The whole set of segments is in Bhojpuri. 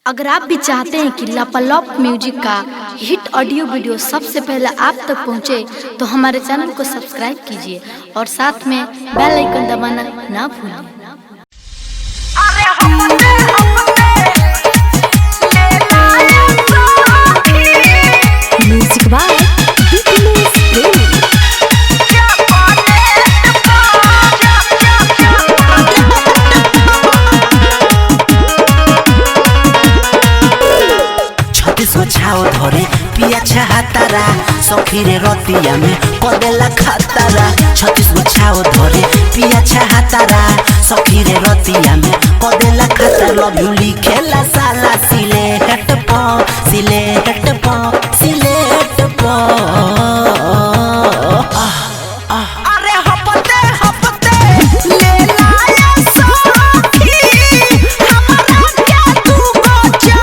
अगर आप भी चाहते हैं कि लापालॉप म्यूजिक का हिट ऑडियो वीडियो सबसे पहले आप तक पहुंचे, तो हमारे चैनल को सब्सक्राइब कीजिए और साथ में बेल आइकन दबाना ना भूलें। म्यूजिक बाय छाओ धरे पिया छहातारा सखीरे रतिया में कदेला खातारा। 36 गो छाओ धरे पिया छहातारा सखीरे रतिया में कदेला खाता। लव यू लिखेला साला सिलेट प सिलेट प सिलेट प। अरे हपते हपते ले लाया सखी हमरा क्या तू बचा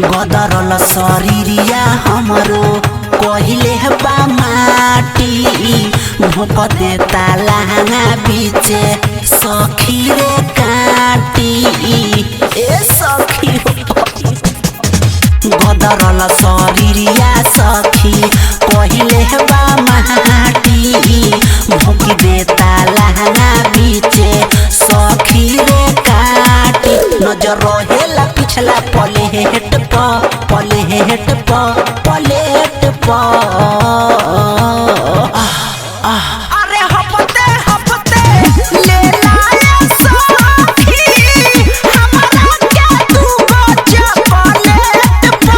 गदरल शरीरिया हमरो कहिले बा माटी। भोक देता लहंगा बीचे सखी रे काटी। ए सखी गदरल शरीरिया सखी कहिले बा माटी। भोक देता लहंगा बीचे सखी रे काटी। नजर रहेला पिछला पलेट प पलेट प पलेट प। अरे हपते हपते ले लाया सखी हमरा क्या तू बचा पलेट प।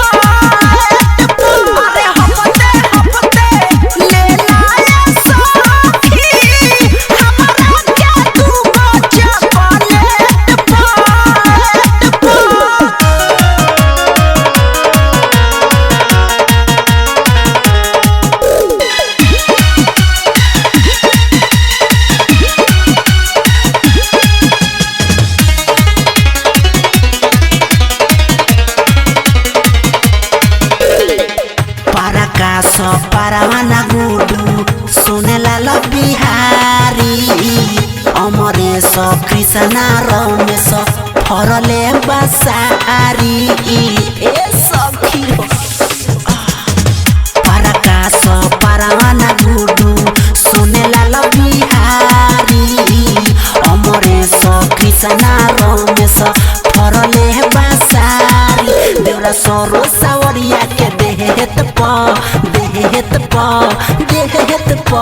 अरे हपते हपते ले लाया सखी हमरा क्या तू बचा पलेट प। पारावाना गुडू सुनेला ल बिहारी। अमरेश कृष्णा रमेश फरले बसारी। ए सखी पारावाना गुडू सुनेला ल बिहारी। अमरेश कृष्णा रमेश फरले बसारी। देवरा सरो सावरिया के देहत प देहत प देहत प।